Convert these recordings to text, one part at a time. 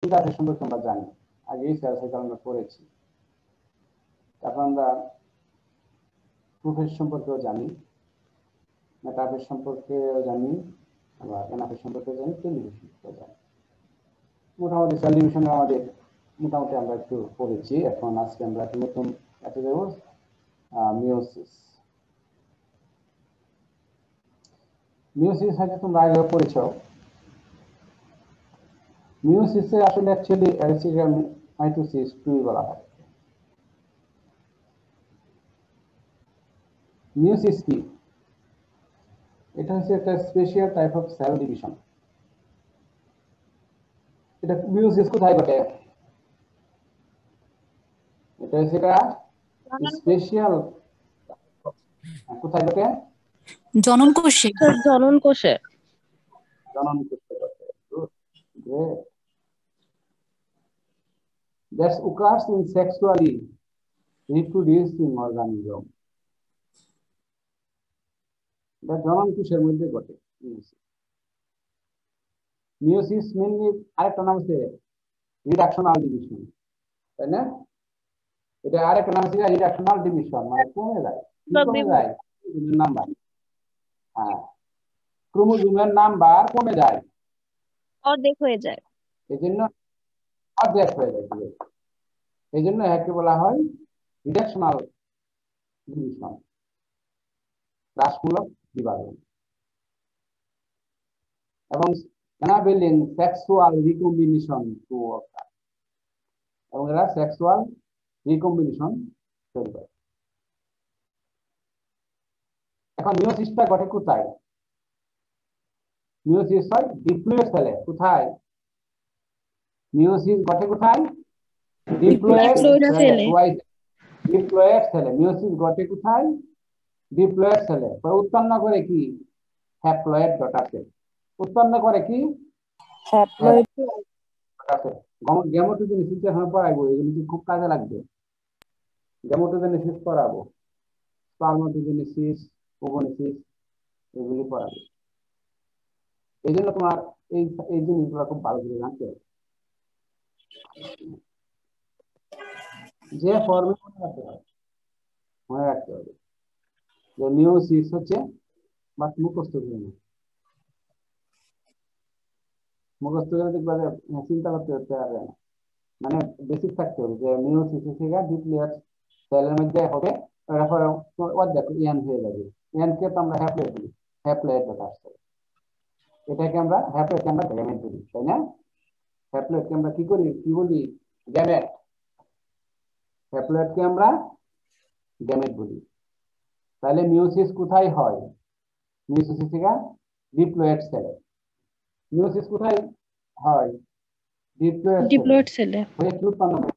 Interface সম্পর্কে আমরা জানি, আগেই সেল সাইকেল আমরা পড়েছি। তারপর আমরা প্রোফেস সম্পর্কেও জানি, মেটাফেস সম্পর্কেও জানি, আবার এনাফেস সম্পর্কেও জানি, টেলিভিশন সম্পর্কেও জানি। মোটামুটি সেল ডিভিশনে আমাদের মোটামুটি আমরা একটু পড়েছি। এখন আজকে আমরা একটু নতুন একটা দেব, মিওসিস। মিওসিস হয়তো তোমরা আগেও পড়েছ। মিওসিসে আসলে অ্যাকচুয়ালি অ্যারিস্টিক্যাল মাইটোসিস 2 বলা হয়। মিওসিস কি? এটা হচ্ছে একটা special type of cell division. এটা মিওসিস কোথায় ঘটে? এটা হচ্ছে একটা স্পেশাল, কোথায় ঘটে? জনন কোষে। জনন কোষে। জনন কোষে ঘটে। Great. That occurs in sexually reproducing organism. এটা জনন কোষের মধ্যে ঘটে। মিওসিস মেনলি আরেকটা নাম আছে রিডাকশনাল ডিভিশন, তাই না? এটা আরেকটা নাম আছে রিডাকশনাল ডিভিশন, মানে কমে যায়, কমে যায় নাম্বার। হ্যাঁ, ক্রোমোজোমের নাম্বার কমে যায়, অর্ধেক হয়ে যায়। এই জন্য অর্ধেক হয়ে যায়, এই জন্য একে বলা হয় রিডাকশনাল ডিভিশন, হ্রাসমূলক বিভাজন। এবং enabling sexual recombination to occur, এবং এরা সেক্সুয়াল রিকম্বিনেশন তৈরি করে। এখন মিওসিসটা ঘটে কোথায়? মিওসিস হয় ডিপ্লয়েড সেলে। কোথায় মিওসিস ঘটে? কোথায়? ডিপ্লয়েড সেলে। ডিপ্লয়েড সেলে মিওসিস ঘটে কোথায়? ডিপ্লয়েড সেলে। উৎপন্ন করে কি? Haploid daughter cell. উৎপন্ন করে কি? Haploid daughter sell. গ্যামেটোজেনেসিস এখন পড়াইবো, এগুলো কি খুব কাজে লাগবে। গ্যামেটোজেনেসিস পড়াবো, স্পারমাটোজেনেসিস, ওভোনেসিস, এগুলি পড়াবো। এই জন্য তোমার এই জিনিসগুলো খুব ভালো করে জানতে হবে। যে ফর্মে মনে রাখতে হবে যে মিওসিস হচ্ছে, বাট মুখস্থ করে না, মুখস্থ করে দেখবা যে চিন্তা করতে পারবে না, মানে বেসিক থাকতে হবে যে মিওসিস থেকে ডিপ্লয়েড সেলের মধ্যে হবে, তারপরে দেখো ইয়ান হয়ে যাবে। ইয়ানকে তো আমরা হ্যাপ্লয়েড বলি, হ্যাপ্লয়েড ডটার সেল। এটাকে আমরা হ্যাপ্লয়েডকে আমরা গ্যামেট বলি, তাই না? হ্যাপ্লয়েডকে আমরা কি করি, কি বলি? গ্যামেট। হ্যাপ্লয়েডকে আমরা গ্যামেট বলি। তাহলে মিওসিস কোথায় হয়? মিওসিস থেকে ডিপ্লয়েড সেলে। মিওসিস কোথায় হয়? ডিপ্লয়েড সেলে। হয়ে কি উৎপন্ন করে?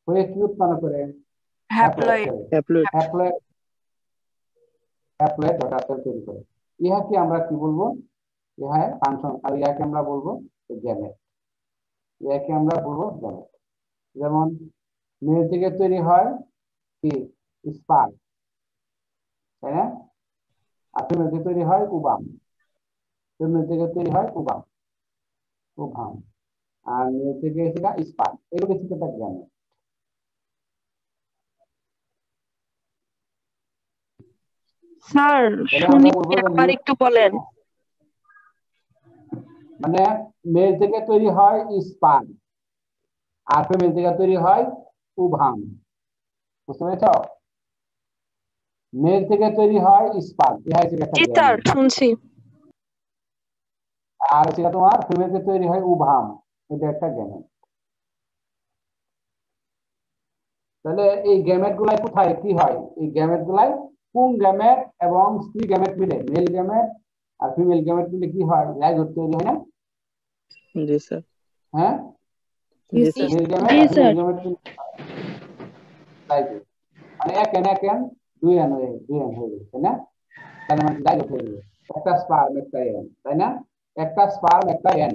হয়ে কি উৎপন্ন করে? হ্যাপ্লয়েড। হ্যাপ্লয়েড ডটার সেল তৈরি করে। ইহাকে আমরা কি বলবো? ইহা ফাংশন, আর ইহাকে আমরা বলবো গ্যামেট। ইহাকে আমরা বলবো গ্যামেট। যেমন মেয়ে থেকে তৈরি হয় কি? স্পার্ম, তাই না? আর ফিমেল থেকে তৈরি হয় ওভাম। ফিমেল থেকে তৈরি হয় ওভাম, আর মেয়ে থেকে স্পার্ম। এগুলো হচ্ছে একটা গ্যামেট। স্যার শুনি, আবার একটু বলেন। মানে মেল থেকে তৈরি হয় স্পার্ম, আর ফিমেল থেকে তৈরি হয় ওভাম। বুঝতে পেরেছ? মেল থেকে তৈরি হয় স্পার্ম, জি স্যার শুনছি। আর সেটা তোমার ফিমেল থেকে তৈরি হয় ওভাম, এটা একটা গ্যামেট। তাহলে এই গ্যামেট গুলাই কোথায় কি হয়? এই গ্যামেট গুলাই পুং গ্যামেট এবং স্ত্রী গ্যামেট মিলে, মেল গ্যামেট আর ফিমেল গ্যামেট মিলে কি হয়? জাইগোট তৈরি হয় না? জি স্যার। হ্যাঁ, জি স্যার। মানে এক এন দুই এন হয়ে গেছে, তাই না? তাহলে মানে জাইগোট হয়ে গেছে। একটা স্পার্ম একটা এন, তাই না? একটা স্পার্ম একটা এন,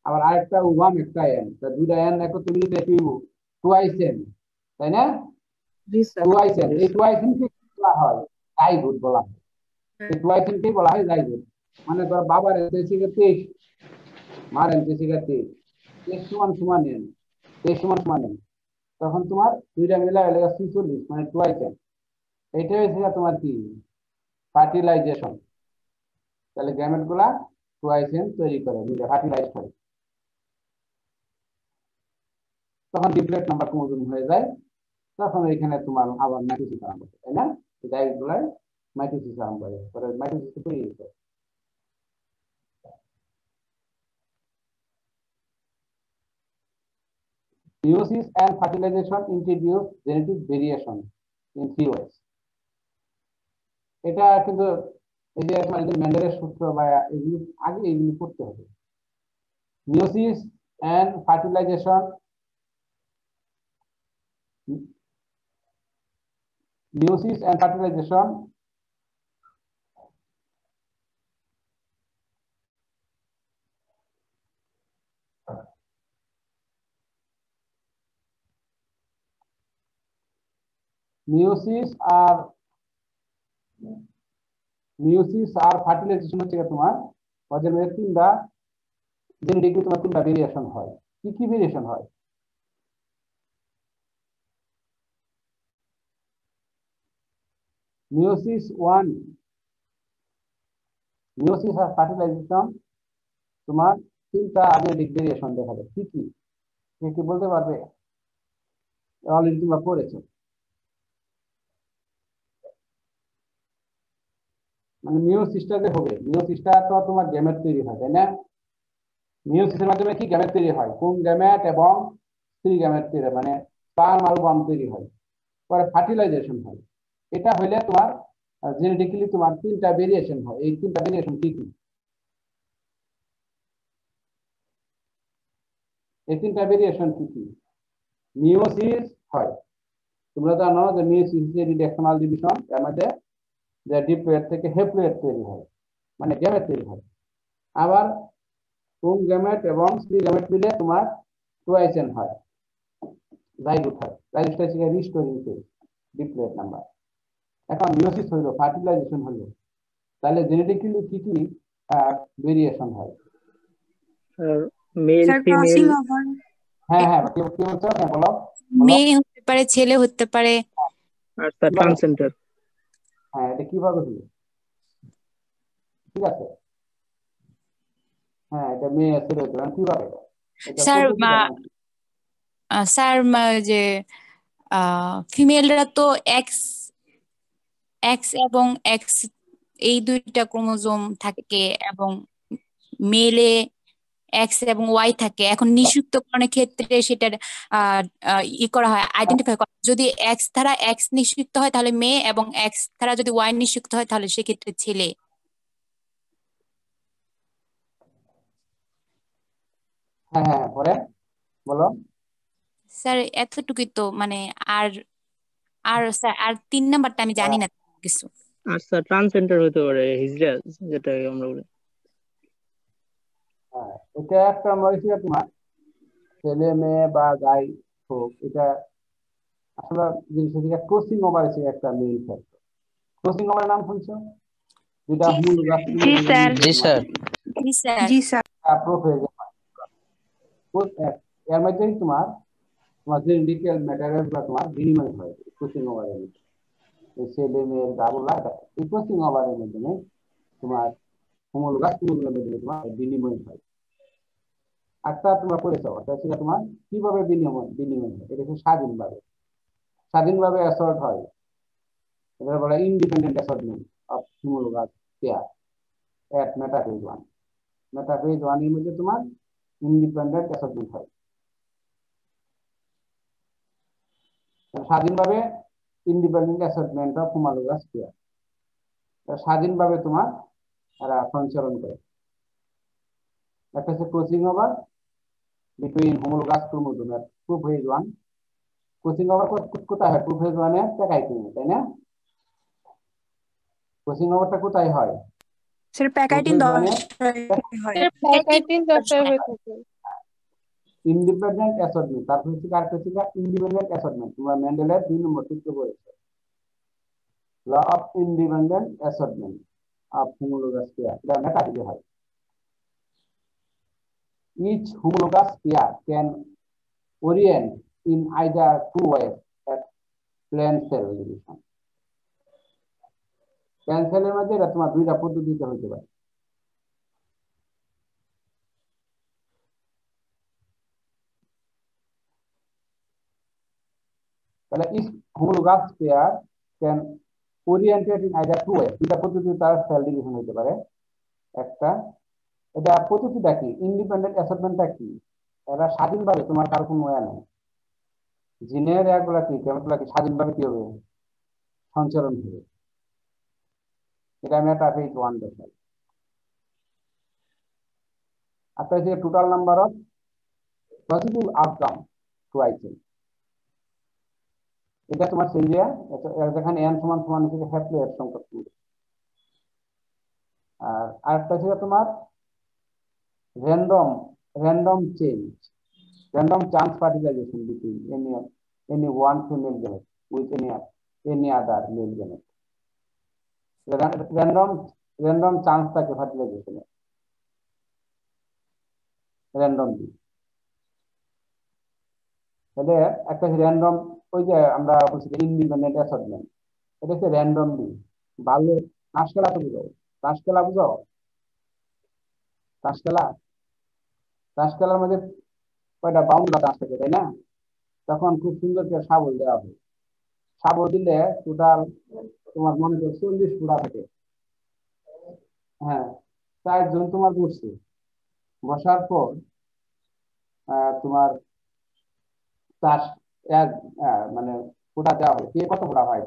আবার আরেকটা ওভাম একটা এন, তা দুইটা এন একত্রে মিলে টুয়াইস এন, তাই না? Twice N. এই টুয়াইস এনকে বলা হয় জাইগোট বলা হয়। এই টুয়াইস এনকে বলা হয় জাইগোট। মানে ধর বাবার এনতে 23, মার এনতে 23, x সমান সমান n, x সমান সমান n, তখন তোমার দুইটা মিলা হলে 46 মানে টুয়াইস n। এইটা হচ্ছে তোমার কি ফার্টিলাইজেশন। তাহলে গ্যামেট গুলা টুয়াইস n তৈরি করে, দুইটা ফার্টিলাইজ করে, তখন ডিপ্লয়েড নাম্বার ক্রোমোজোম হয়ে যায়। তখন এখানে তোমার আবার মাইটোসিস আরম্ভ করে, তাই না? ডাইরেক্ট গুলাই মাইটোসিস আরম্ভ করে, পরে মাইটোসিস তৈরি হয়েছে। Meiosis and fertilization introduce genetic variation in 3 ways. এটা কিন্তু এই যে মেন্ডেলের সূত্র বা এগুলি আগে এগুলি পড়তে হবে। Meiosis and fertilization, meiosis and fertilization meiosis আর ফার্টিলাইজেশন হচ্ছে তোমার ওদের মধ্যে তিনটা জেনেটিক তোমার তিনটা ভেরিয়েশন হয়। কি কি ভেরিয়েশন হয়? মিওসিস 1, মিওসিস আর ফার্টিলাইজেশন তোমার তিনটা জেনেটিক ভেরিয়েশন দেখা যায়। কি কি কি বলতে পারবে? অলরেডি তোমরা পড়েছো। মানে মিওসিসটা যে হবে, মিওসিসটা তো তোমার গ্যামেট তৈরি হয়, তাই না? মিওসিসের মাধ্যমে কি গ্যামেট তৈরি হয়? কোন গ্যামেট এবং স্ত্রী গ্যামেট তৈরি হয়, মানে স্পার্ম আর ওভাম তৈরি হয়। পরে ফার্টিলাইজেশন হয়। এটা হইলে তোমার জেনেটিক্যালি তোমার তিনটা ভেরিয়েশন হয়। এই তিনটা ভেরিয়েশন কি কি? এই তিনটা ভেরিয়েশন কি কি? মিওসিস হয়, তোমরা জানো যে মিওসিস এর রিডাকশনাল ডিভিশন, এর মধ্যে যে ডিপ্লয়েড থেকে হ্যাপ্লয়েড তৈরি হয়, মানে গ্যামেট তৈরি হয়। আবার কোন গ্যামেট এবং স্ত্রী গ্যামেট মিলে তোমার টুয়াইস n হয়, জাইগোট হয়। জাইগোটটা হচ্ছে রিস্টোরিং ফেজ, ডিপ্লয়েড নাম্বার। এখন মিওসিস হইলো, ফার্টিলাইজেশন হইলো, তাহলে জেনেটিক্যালি কি কি ভেরিয়েশন হয়? Male female. হ্যাঁ হ্যাঁ, কি বলছো? হ্যাঁ বলো। মেয়ে হতে পারে, ছেলে হতে পারে। আর ট্রান্সজেন্ডার। হ্যাঁ, এটা কিভাবে হলো? ঠিক আছে, হ্যাঁ এটা মেয়ে ছেলে হতে পারে, কিভাবে? এটা স্যার স্যার যে ফিমেলরা তো এক্স এক্স এবং এক্স এই দুইটা ক্রোমোজোম থাকে, এবং মেলে এক্স এবং ওয়াই থাকে। এখন নিষিক্তকরণের ক্ষেত্রে সেটার করা হয়, আইডেন্টিফাই করা হয়। যদি এক্স দ্বারা এক্স নিষিক্ত হয় তাহলে মেয়ে, এবং এক্স দ্বারা যদি ওয়াই নিষিক্ত হয় তাহলে সেক্ষেত্রে ছেলে। হ্যাঁ হ্যাঁ, পরে বলো। স্যার এতটুকুই তো, মানে আর আর স্যার আর 3 নাম্বারটা আমি জানি না কিছু। আচ্ছা, ট্রান্সজেন্ডার হতে পারে হিজড়া, যেটা আমরা বলি। হ্যাঁ, এটা একটা মনে তোমার ছেলে মেয়ে বা গাই হোক, এটা আসলে জিনিসটা ক্রসিং ওভার হচ্ছে একটা মেইন ফ্যাক্টর। ক্রসিং ওভারের নাম শুনছো? যেটা মূল গাছ জি স্যার। জি স্যার। জি স্যার। জি স্যার। এর মধ্যেই তোমার তোমার জেনেটিক্যাল ম্যাটেরিয়াল গুলো তোমার বিনিময় হয় ক্রসিং ওভারের মধ্যে। ছেলে মেয়ের গাগুলা এই ক্রসিং ওভারের মাধ্যমে তোমার হোমোলোগাস ক্রোমোজোমের মধ্যে তোমার বিনিময় হয়। একটা তোমরা করেছো, অর্থাৎ সেটা তোমার কিভাবে বিনিময় হয়? এটা হচ্ছে স্বাধীনভাবে অ্যাসর্ট হয়। এটা বলা independent assortment of homologous pair at metaphase 1। Metaphase 1 এর মধ্যে তোমার ইন্ডিপেন্ডেন্ট অ্যাসর্টমেন্ট হয়। স্বাধীনভাবে independent assortment of homologous pair, স্বাধীনভাবে তোমার এরা সঞ্চালন করে। একটা হচ্ছে crossing over between homologous chromosome এর প্রোফেজ 1। ক্রসিং ওভার কোথায় হয়? প্রোফেজ 1 এর প্যাকাইটিং, তাই না? ক্রসিং ওভারটা কোথায় হয়? স্যার প্যাকাইটিন 10 হয়। প্যাকাইটিন 10 হয়ে থাকে। ইন্ডিপেন্ডেন্ট অ্যাসর্টমেন্ট, তারপর হচ্ছে আরেকটা হচ্ছে ইন্ডিপেন্ডেন্ট অ্যাসর্টমেন্ট। তোমরা মেন্ডেলের 2 নম্বর সূত্র পড়েছো, law of independent assortment of homologous pair. এটা মেটাফেজে হয়। each homologous pair can orient in either two ways at plane cell division. Plan সেলের মধ্যে এটা তোমার দুইটা পদ্ধতিতে হতে পারে। তাহলে each homologous pair can oriented in either two ways, দুইটা পদ্ধতিতে তার সেল ডিভিশন হতে পারে। একটা এটা পদ্ধতিটা কি, ইন্ডিপেন্ডেন্ট অ্যাসার্টমেন্টটা কি, এরা স্বাধীনভাবে, তোমার কার কোনো ওয়া নেই, জিনের একগুলা কি কেমনগুলা কি স্বাধীনভাবে কি হবে সঞ্চালন হবে। এটা মেটাফেজ 1 দেখাই। আপনার যে total number of possible outcome two item, এটা তোমার সেলিয়া, যেখানে n সমান সমান থেকে হ্যাপ্লয়েড সংখ্যা। আর আরেকটা ছিল তোমার random change, random chance fertilization between any one female gamete with any other male gamete. random chance থাকে fertilization এ, randomly। তাহলে একটা র্যান্ডম, ওই যে আমরা বলছি ইন্ডিপেন্ডেন্ট অ্যাসার্টমেন্ট, এটা হচ্ছে র্যান্ডমলি। ভালো তাস খেলা তো বুঝো, তাস খেলা বুঝো, তাস খেলার মধ্যে কয়টা বাউন্ডারি তাস থাকে, তাই না? তখন খুব সুন্দর করে শাবল দেওয়া হয়, শাবল দিলে টোটাল তোমার মনে করো 40 ফুটা থাকে। হ্যাঁ, 4 জন তোমার বসছে, বসার পর তোমার চাষ মানে ফোটা দেওয়া হয়, কে কত ফোটা হয়,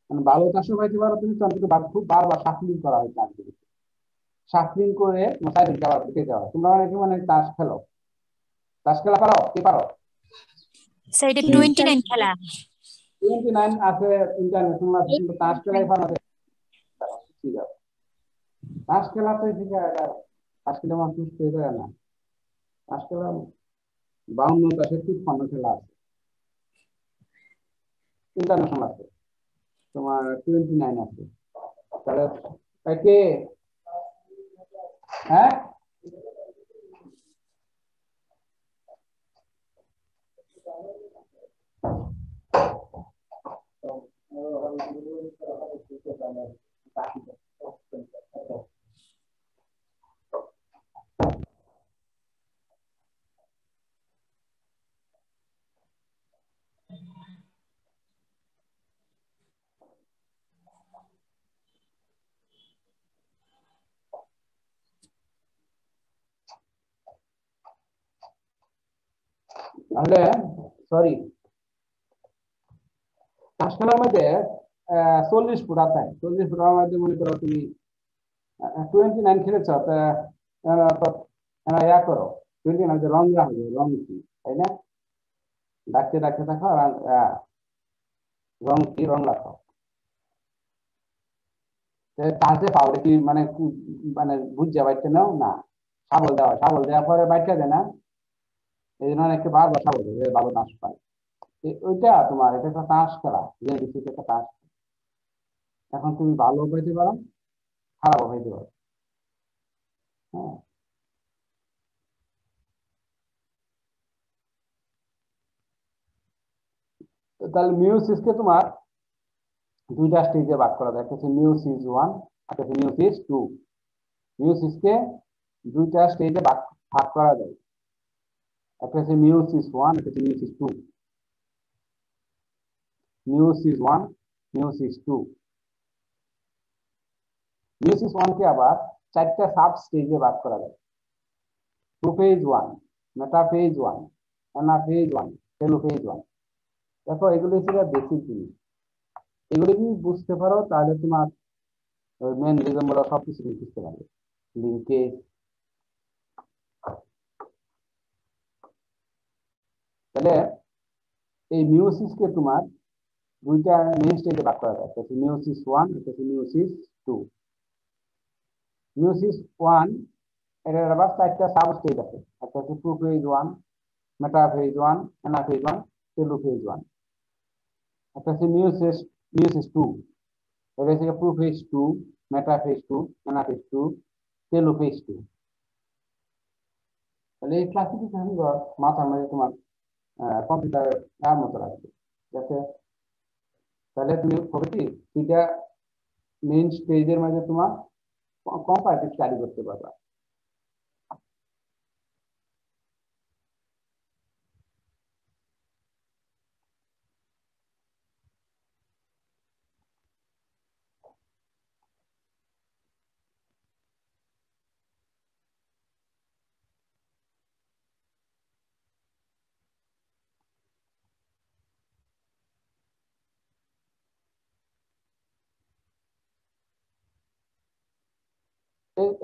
মানে ভালো চাষও হইতে পারো তুমি, খুব বারবার শাফলিং করা হয়, শাফলিং করে সাইডে আবার ঢুকে দেওয়া হয়। তোমরা অনেকে মানে তাস খেলো, তাস খেলা পারো, কে পারো? সাইডে 29 খেলা 29 আছে ইন্টারন্যাশনাল আছে, কিন্তু তাস খেলাই পারো না। ঠিক আছে, তাস খেলাতে ঠিক আছে, তাস খেলা মানুষ পেয়ে যায় না। তাস খেলা 52টা 53 খেলা আছে, ইন্টারন্যাশনাল আছে তোমার 29 আছে। তাহলে কে, হ্যাঁ তাহলে সরি, তাস খেলার মধ্যে 40 ফুটা থাকে, 40 ফুটার মধ্যে মনে করো তুমি 29 খেলেছ, ইয়া করো 29 রং রাখবে, রং কি, তাই না? ডাকতে ডাকতে থাকো, রং কি, রং রাখো। তাহলে পাউডার কি মানে মানে বুঝছে বাইতে নাও না, শাবল দেওয়া, শাবল দেওয়ার পরে বাইটটা দেয় না, এই জন্য অনেকে বারবার শাবল দেবে, ভালো তাস পায়। ওইটা তোমার, এটা একটা তাস খেলা, যে একটা তাস। এখন তুমি ভালো পাইতে পারো, খারাপ হইতে পারো। হ্যাঁ, তাহলে মিউসিসকে তোমার দুইটা স্টেজে ভাগ করা যায়, একটা হচ্ছে মিউসিস 1, একটা হচ্ছে মিউসিস 2। মিউসিসকে দুইটা স্টেজে ভাগ করা যায়, একটা হচ্ছে মিউসিস 1, একটা হচ্ছে মিউসিস 2। Meiosis 1, meiosis 2। মিউসিস 1 কে আবার 4টা সাব স্টেজে ভাগ করা যায়, প্রোফেজ 1, মেটাফেজ 1, অ্যানাফেজ 1, টেলোফেজ 1। দেখো এগুলো ছিল বেসিক জিনিস, এগুলো যদি বুঝতে পারো তাহলে তোমার মেন রিজন বলা সবকিছু বুঝতে পারবে। লিঙ্কেজ, তাহলে এই মিউসিসকে তোমার দুইটা মেইন স্টেজে ভাগ করা যায়, একটা হচ্ছে মিউসিস 1, একটা হচ্ছে মিউসিস 2। মিউসিস 1 এর আবার 4টা সাব স্টেজ আছে, একটা হচ্ছে প্রোফেজ 1, মেটাফেজ 1, অ্যানাফেজ 1, টেলোফেজ 1। একটা হচ্ছে মিউসিস 2, এটা হচ্ছে প্রোফেজ 2, মেটাফেজ 2, অ্যানাফেজ 2, টেলোফেজ 2। তাহলে এই ক্লাসিফিকেশন মাথার মধ্যে তোমার কম্পিউটারের আর মতো লাগবে, যাতে তাহলে তুমি হবে কি দুইটা মেইন স্টেজের মাঝে তোমার কম্পারেটিভ স্টাডি করতে পারবা।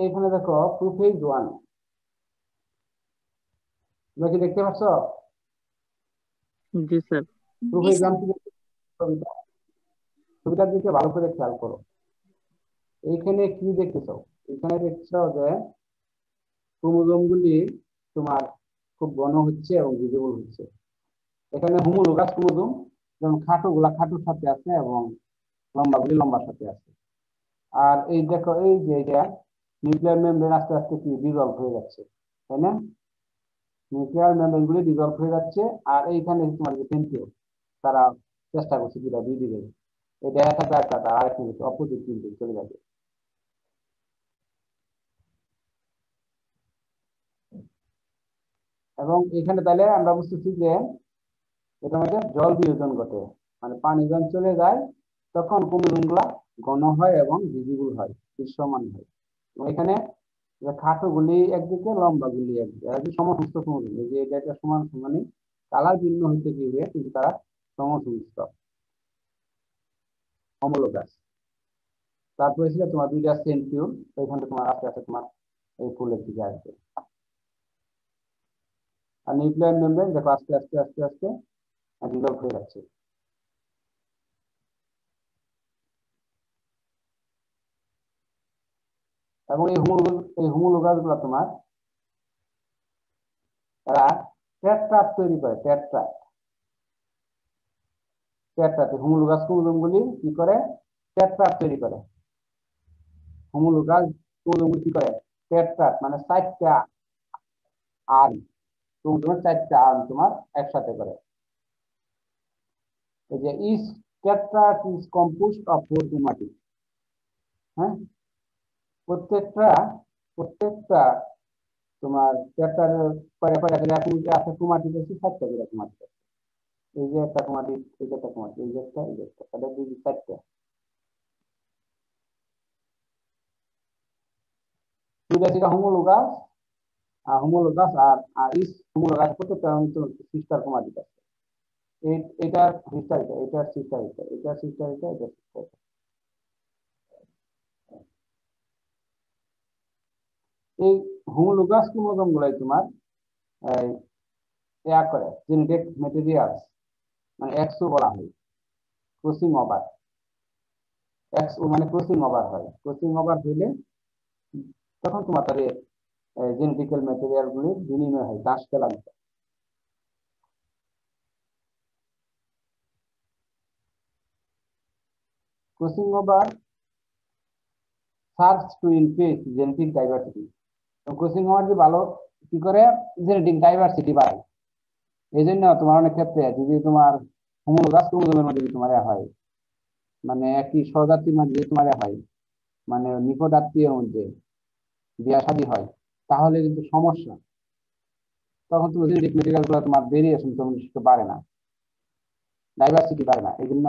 এইখানে দেখো প্রোফেজ 1, তোমরা কি দেখতে পাচ্ছ? জি স্যার। প্রোফেজ 1 ছবিটার দিকে ভালো করে খেয়াল করো। এইখানে কি দেখতেছ? এখানে দেখছ যে ক্রোমোজোম গুলি তোমার খুব ঘন হচ্ছে এবং ভিজিবল হচ্ছে। এখানে হোমোলোগাস ক্রোমোজোম, যেমন খাটো গুলা খাটোর সাথে আছে এবং লম্বা গুলি লম্বার সাথে আছে। আর এই দেখো এই যে এটা নিউক্লিয়ার মেমব্রেন আস্তে আস্তে কি ডিজলভ হয়ে যাচ্ছে, তাই না? নিউক্লিয়ার মেমব্রেন গুলি ডিজলভ হয়ে যাচ্ছে। আর এইখানে তোমার যে সেন্ট্রিওল, তারা চেষ্টা করছে দুটা দুই দিকে, এটা একটা একটা আর একটা অপোজিট দিকে চলে যাবে। এবং এখানে তাহলে আমরা বুঝতেছি যে এটা মধ্যে জল বিয়োজন ঘটে, মানে পানি যখন চলে যায় তখন ক্রোমোজোম গুলা ঘন হয় এবং ভিজিবল হয়, দৃশ্যমান হয়। এখানে খাটো গুলি একদিকে, লম্বা গুলি একদিকে, সমস্ত ক্রোমোজোম, এই যে এটা সমান সমানই, কালার ভিন্ন হইতে গিয়ে কিন্তু তারা সমসমস্ত হোমোলোগাস। তারপরে ছিল তোমার দুইটা সেন্ট্রিওল, ওইখানে তোমার আস্তে আস্তে তোমার এই ফুলের দিকে আসবে। আর নিউক্লিয়ার মেমব্রেন দেখো আস্তে আস্তে আস্তে আস্তে ডিজলভ হয়ে যাচ্ছে। এবং এই হোমোলোগাস গুলা তোমার এরা টেট্রাট তৈরি করে। টেট্রাট হোমোলোগাস ক্রোমোজোম গুলি কি করে? টেট্রাট তৈরি করে। হোমোলোগাস ক্রোমোজোম গুলি কি করে? টেট্রাট মানে 4টা আর্ম, ক্রোমোজোমের 4টা আর্ম তোমার একসাথে করে। এই যে each tetrad is composed of 4 chromatid. হ্যাঁ, প্রত্যেকটা তোমার টেট্রাট কয়টা কয়টা করে আছে ক্রোমাটিড আছে, 4টা করে ক্রোমাটিড আছে। এই যে একটা ক্রোমাটিড, এই যে একটা ক্রোমাটিড, এই যে একটা, এই যে একটা, তাহলে 4টা। দুইটা ছিল হোমোলোগাস আর ইস হোমোলোগাস, প্রত্যেকটা সিস্টার ক্রোমাটিড আছে। এটার সিস্টার এটা, এটার সিস্টার এটা, এটার সিস্টার এটা, এটার সিস্টার এটা। এই হোমোলোগাস ক্রোমোজোম গুলাই তোমার করে জেনেটিক ম্যাটেরিয়ালস, মানে এক্সও বলা হয়, ক্রসিং ওভার। এক্সও মানে ক্রসিং ওভার হয়। ক্রসিং ওভার হইলে তখন তোমার তাদের জেনেটিক্যাল ম্যাটেরিয়াল গুলির বিনিময় হয়, গাছ ফেলা দিতে। Crossing over serves to increase genetic diversity. Crossing over যে ভালো কি করে? জেনেটিক ডাইভার্সিটি বাড়ায়। এই জন্য তোমার অনেক ক্ষেত্রে যদি তোমার হোমোলোগাস ক্রোমোজোমের মধ্যে তোমার হয়, মানে একই স্বজাতির মধ্যে তোমার হয়, মানে নিকট আত্মীয়ের মধ্যে বিয়া শাদী হয়, তাহলে কিন্তু সমস্যা। তখন তুমি জেনেটিক মেটেরিয়াল গুলো তোমার ভেরিয়েশন তোমার বাড়ে না, ডাইভার্সিটি বাড়ে না। এই জন্য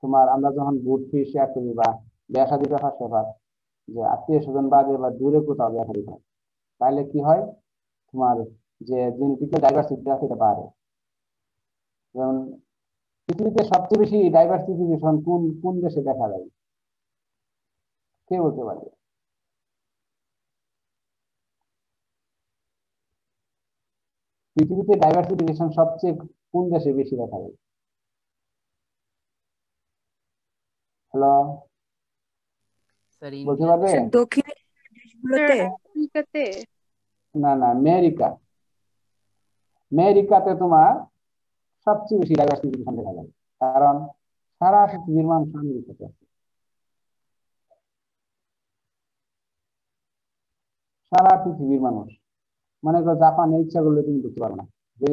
তোমার আমরা যখন বুট ফি শেয়ার করি বা বিয়া শাদীর ব্যাপার স্যাপার, যে আত্মীয় স্বজন বাদে বা দূরে কোথাও বিয়া শাদী হয়, তাহলে কি হয়? তোমার যে জেনেটিক ডাইভার্সিটি আছে এটা বাড়ে। যেমন পৃথিবীতে সবচেয়ে বেশি ডাইভার্সিফিকেশন কোন কোন দেশে দেখা যায়? কে বলতে পারবে? পৃথিবীতে ডাইভার্সিফিকেশন সবচেয়ে কোন দেশে বেশি দেখা যায়? হ্যালো, স্যার বলতে ইন্ডিয়াতে। পারবে? দক্ষিণ দেশগুলোতে। আমেরিকাতে। না না, আমেরিকাতে তোমার সবচেয়ে বেশি ডাইভার্সিফিকেশন দেখা যায়, কারণ সারা পৃথিবীর মানুষ আমেরিকাতে আছে। সারা পৃথিবীর মানুষ মনে করো জাপানে ইচ্ছা করলে তুমি ঢুকতে পারবে না, যে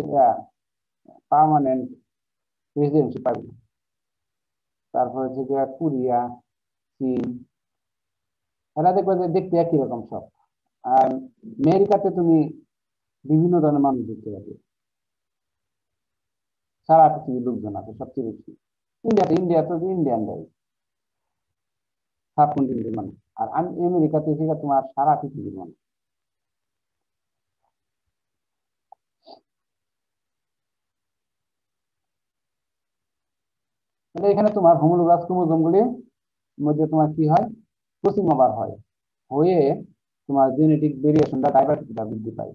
পার্মানেন্ট রেসিডেন্সি পাবে না। তারপর হচ্ছে যে কোরিয়া, চীন, এরা দেখবে যে দেখতে একই রকম সব। আর আমেরিকাতে তুমি বিভিন্ন ধরনের মানুষ দেখতে পাবে, সারা পৃথিবীর লোকজন আছে সবচেয়ে বেশি। ইন্ডিয়া তো ইন্ডিয়ানরাই সাবকন্টিনেন্টের মানুষ, আর আমেরিকাতে সেটা তোমার সারা পৃথিবীর মানুষ। এখানে তোমার হোমোলোগাস ক্রোমোজোমগুলি মধ্যে তোমার কি হয়, ক্রসিং ওভার হয়, হয়ে তোমার জেনেটিক ভেরিয়েশনটা ডাইভার্সিটিটা বৃদ্ধি পায়।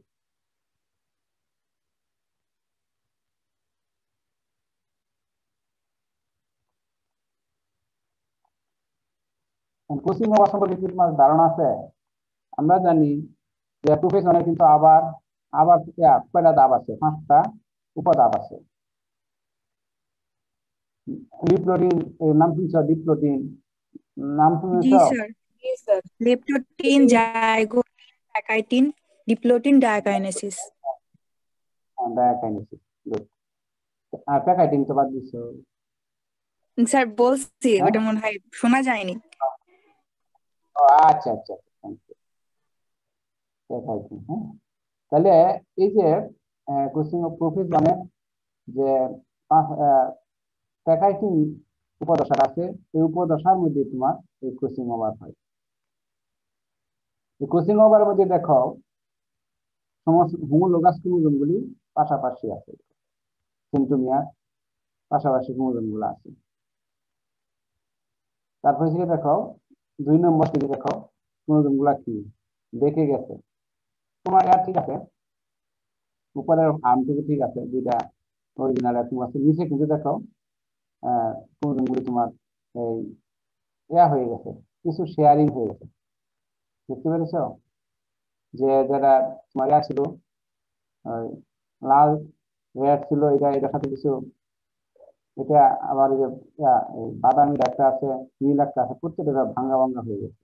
ক্রসিং ওভার সম্পর্কে কি তোমার ধারণা আছে? আমরা জানি যে প্রফেশনে কিন্তু আবার আবার কয়টা ধাপ আছে, 5টা উপধাপ আছে। ডিপ্লোটিন নাম শুনছ? ডিপ্লোটিন নাম শুনেছ? জি sir, leptotene, zygotene, pachytene, diplotene, diakinesis. Diakinesis, good. আর প্যাকাইটিন তো বাদ দিছো। স্যার বলছি, ওটা মনে হয় শোনা যায়নি। আচ্ছা আচ্ছা, থ্যাংক ইউ। প্যাকাইটিন, হ্যাঁ। তাহলে এই যে কোচিং অফ প্রফেশনে যে প্যাকাইটিন উপদশা আছে, এই উপদশার মধ্যে তোমার এই ক্রসিং ওভার হয়। এই ক্রসিং ওভারের মধ্যে দেখো সমস্ত হোমোলোগাস ক্রোমোজোমগুলি পাশাপাশি আছে, সেন্ট্রোমিয়ার পাশাপাশি ক্রোমোজোমগুলো আছে। তারপরে থেকে দেখো 2 নম্বর থেকে দেখো ক্রোমোজোমগুলা কি দেখে গেছে তোমার। আর ঠিক আছে, উপরের আর্মটুকু ঠিক আছে, দুইটা অরিজিনাল এরকম আছে। নিচে কিন্তু দেখো ক্রোমোজোমগুলি তোমার এই হয়ে গেছে, কিছু শেয়ারিং হয়ে গেছে। বুঝতে পেরেছ? যে যারা তোমার ছিল লাল রেড ছিল, এটার সাথে কিছু, এটা আবার যে বাদামি একটা আছে, নীল একটা আছে, প্রত্যেকটা ভাঙ্গা ভাঙ্গা হয়ে গেছে।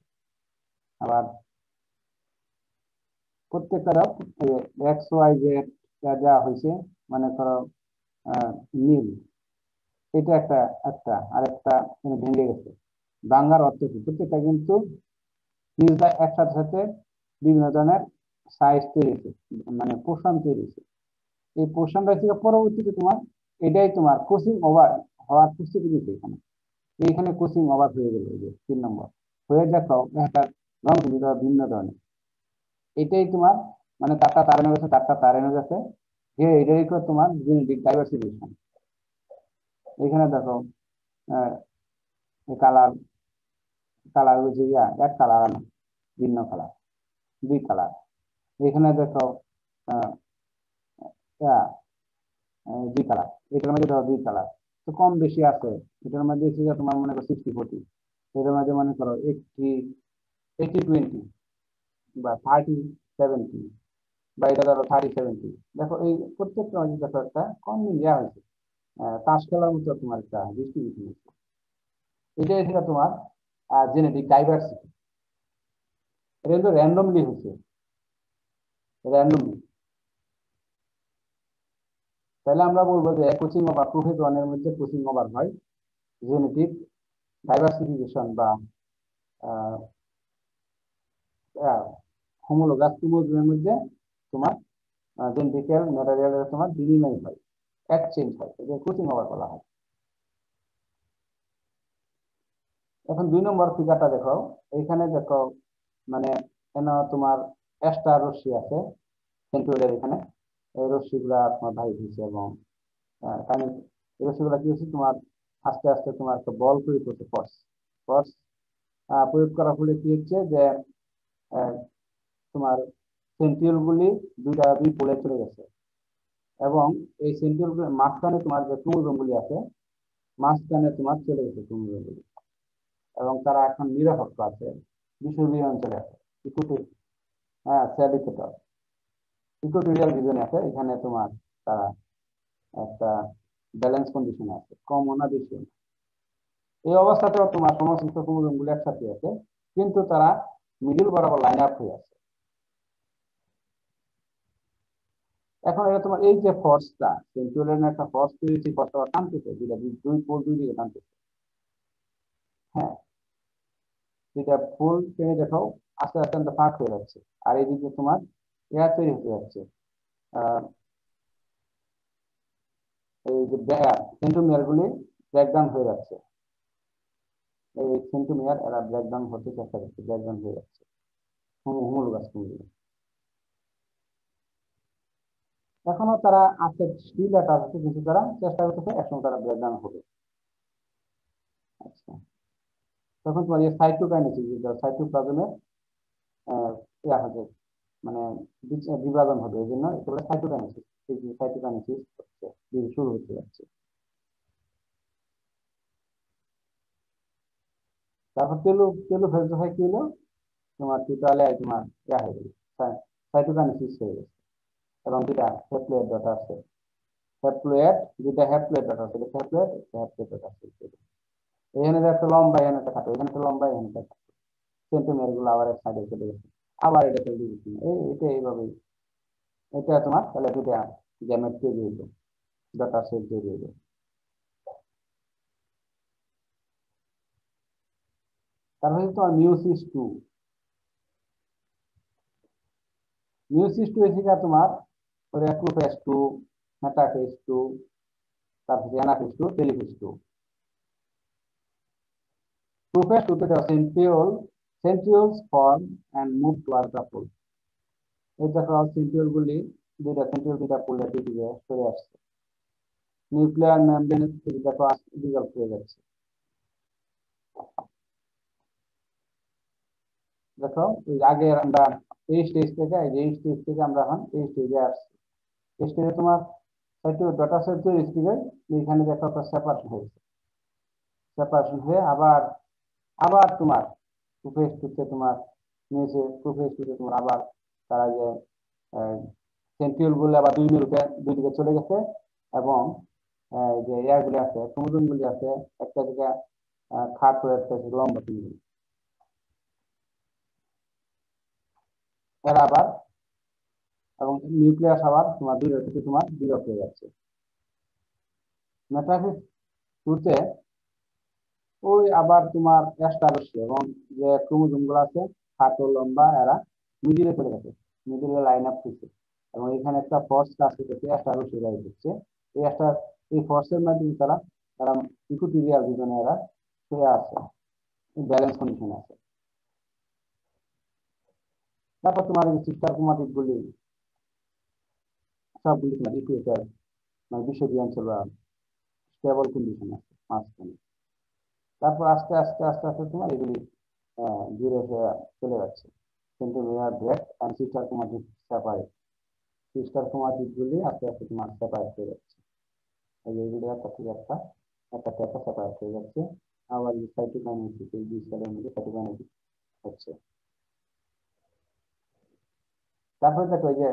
আবার প্রত্যেকটা এক্স ওয়াই জেড যা হয়েছে, মনে করো নীল, এটা একটা একটা আরেকটা ভেঙে গেছে। ভাঙ্গার অর্থ কি? প্রত্যেকটা কিন্তু নিজটা একসাথে সাথে বিভিন্ন ধরনের সাইজ তৈরি হয়েছে, মানে পোষণ তৈরি হয়েছে। এই পোষণটা থেকে পরবর্তীতে তোমার এটাই তোমার কোচিং ওভার হওয়ার প্রস্তুতি দিচ্ছে। এইখানে কোচিং ওভার হয়ে গেল, এই যে 3 নম্বর হয়ে দেখো একটা রং ভিন্ন ধরনের। এটাই তোমার মানে তারটা তারানো গেছে, তারটা তারানো গেছে, যে এটাই তোমার জেনেটিক ডাইভার্সিফিকেশন। এখানে দেখো কালার কালার হচ্ছে এক কালার না, ভিন্ন কালার, 2 কালার। এখানে দেখো 2 কালার, এটার মধ্যে ধরো 2 কালার, তো কম বেশি আছে। এটার মধ্যে তোমার মনে করো 60-40, এটার মধ্যে মনে করো 80-20 বা 30-70, বা এটা ধরো 30-70। দেখো এই প্রত্যেকটা মধ্যে দেখো একটা কম ইয়া হয়েছে, তাস খেলার মতো তোমার একটা ডিস্ট্রিবিউশন হচ্ছে। এটাই ছিল তোমার জেনেটিক ডাইভার্সিটি। এটা কিন্তু র্যান্ডমলি হচ্ছে, র্যান্ডমলি। তাহলে আমরা বলবো যে কোচিং ওভার প্রফেশনের মধ্যে কোচিং ওভার হয় জেনেটিক ডাইভার্সিফিকেশন বা হোমোলোগাস ক্রোমোজোমের মধ্যে তোমার জেনেটিক্যাল ম্যাটেরিয়ালের তোমার বিনিময় হয়, এক্সচেঞ্জ হয়, এটা কোচিং ওভার বলা হয়। এখন 2 নম্বর ফিগারটা দেখো। এইখানে দেখো মানে তোমার এক্সট্রা রশ্মি আছে সেন্ট্রোইডের এখানে। এই রশ্মিগুলা তোমার ভাই হয়েছে, এবং এই রশ্মিগুলা কি হচ্ছে তোমার আস্তে আস্তে তোমার একটা বল প্রয়োগ করছে, ফোর্স ফোর্স প্রয়োগ করার ফলে কি হচ্ছে যে তোমার সেন্ট্রিওল গুলি দুই পোলে চলে গেছে, এবং এই সেন্ট্রিওল গুলির মাঝখানে তোমার যে ক্রোমোজোম গুলি আছে, মাঝখানে তোমার চলে গেছে ক্রোমোজোম গুলি, এবং তারা এখন নিরপেক্ষ আছে, বিষুবীয় অঞ্চলে আছে, ইকুয়েটোরিয়াল রিজনে আছে। এখানে তোমার তারা একটা ব্যালেন্স কন্ডিশনে আছে, কম না বেশি। এই অবস্থাতেও তোমার সমস্ত ক্রোমোজোম গুলি একসাথে আছে, কিন্তু তারা মিডিল বরাবর লাইন আপ হয়ে আছে। এখন এটা তোমার এই যে ফোর্সটা সেন্ট্রিওলের একটা ফোর্স তৈরি হচ্ছে, ফোর্সটা টানতেছে দুইটা, দুই পোল দুই দিকে টানতেছে। হ্যাঁ, দুইটা পোল টেনে দেখো আস্তে আস্তে ফাঁক হয়ে যাচ্ছে, আর এইদিকে তোমার এয়ার তৈরি হতে যাচ্ছে। এই যে সেন্ট্রোমিয়ার গুলি ব্রেকডাউন হয়ে যাচ্ছে, এই সেন্ট্রোমিয়ার এরা ব্রেকডাউন হতে চেষ্টা করছে, ব্রেকডাউন হয়ে যাচ্ছে হোমোলোগাস কুমির। এখনো তারা আছে, স্টিল অ্যাটাচ আছে, কিন্তু তারা চেষ্টা করতেছে একসময় তারা ব্রেকডাউন হবে। আচ্ছা, তখন তোমার এই সাইটোকাইনেসিস, সাইটোপ্লাজমের ইয়া হবে, মানে বিভাজন হবে, এই জন্য এটা সাইটোকাইনেসিস। এই যে সাইটোকাইনেসিস হচ্ছে, শুরু হতে যাচ্ছে। তারপর টেলোফেজ কি হলো, তোমার টোটালে তোমার ইয়া হয়ে গেল, সাইটোকাইনেসিস হয়ে গেছে, এবং দুটা হ্যাপ্লয়েড ডট আছে, দুটা হ্যাপ্লয়েড ডট আছে, হ্যাপ্লয়েড ডট আছে। এখানে একটা লম্বা, এখানে একটা খাটো, এখানে একটা লম্বা, এখানে একটা খাটো, সেন্টিমিটার গুলো আবার এক সাইডে চলে গেছে, আবার এটা তৈরি হচ্ছে। এটা এইভাবেই, এটা তোমার তাহলে দুটা গ্যামেট তৈরি হইলো, ডটার সেল তৈরি হইলো। তারপরে তোমার মিউসিস টু এসে তোমার প্রোফেস টু, মেটাফেস টু, তারপরে anaphase two, telophase two. Prophase two তে centrioles form and move towards the pole. এই দেখো সেন্ট্রিওল গুলি দুইটা সেন্ট্রিওল দুইটা পোলের দিকে সরে আসছে, নিউক্লিয়ার মেমব্রেন দেখো ডিজলভ হয়ে যাচ্ছে। দেখো আগে আমরা এই স্টেজ থেকে আমরা এখন এই স্টেজে আসছি। এই স্টেজে তোমার ডটা সেল তৈরি স্টেজে এইখানে দেখো একটা সেপারেশন হয়েছে, সেপারেশন হয়ে আবার তোমার প্রোফেস টুতে তোমার নিয়েছে, প্রোফেস টুতে তোমার আবার তারা যে সেন্ট্রিওল গুলো আবার দুই দিকে চলে গেছে, এবং যে এয়ার গুলি আছে, ক্রোমোজোম গুলি আছে, একটা জায়গা খাটো, একটা লম্বা তুমি, এরা আবার, এবং নিউক্লিয়াস আবার তোমার দূরে থেকে তোমার বিরক্ত হয়ে যাচ্ছে। মেটাফিস টুতে ওই আবার তোমার এস্টাবলিশ, এবং যে ক্রোমোজোম গুলো আছে খাটো লম্বা, এরা মিডিলে চলে গেছে, মিডিলে লাইন আপ করছে, এবং এখানে একটা ফোর্স কাজ করতেছে, এস্টাবলিশ হয়ে যাচ্ছে। এই ফোর্সের মাধ্যমে তারা তারা ইকুইটোরিয়াল রিজনে এরা শুয়ে আছে, ব্যালেন্স কন্ডিশন আছে। তারপর তোমার সিস্টার ক্রোমাটিড গুলি সবগুলি তোমার ইকুয়েটর, মানে বিষুবীয় অঞ্চল বা স্টেবল কন্ডিশন আছে মাঝখানে। তারপর আস্তে আস্তে আস্তে আস্তে তোমার এগুলি দূরে চলে যাচ্ছে, centromere break and sister chromatid separate, sister chromatid গুলি আস্তে আস্তে তোমার সেপারেট হয়ে যাচ্ছে। এইগুলি একটা থেকে একটা সেপারেট হয়ে যাচ্ছে। আবার এই সাইটোকাইনেসিস, এই দুই সেলের মধ্যে সাইটোকাইনেসিস হচ্ছে। তারপরে দেখো যে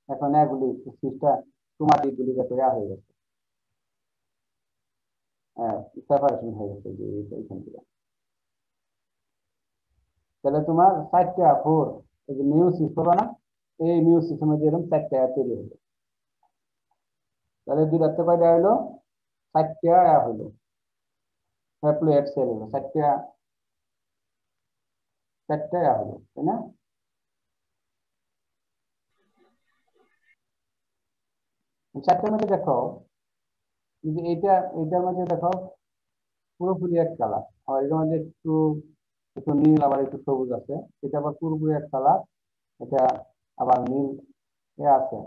এখন এগুলি সিস্টার ক্রোমাটিড গুলি দেখো হয়ে গেছে, সেপারেশন হয়ে গেছে যে এইখান থেকে। তাহলে তোমার 4টা এই যে মিউসিস হবে না, এই মিউসিসের মধ্যে এরকম 4টা তৈরি হলো। তাহলে দুইটাতে কয়টা হলো, 4টা হলো হ্যাপ্লয়েড সেল হলো, 4টা হলো, তাই না? চারটার মধ্যে দেখো যে এইটার মধ্যে দেখো পুরোপুরি এক কালার, আর এটার মধ্যে একটু একটু নীল, আবার একটু সবুজ আছে। এটা আবার পুরোপুরি এক কালার, এটা আবার নীল আছে,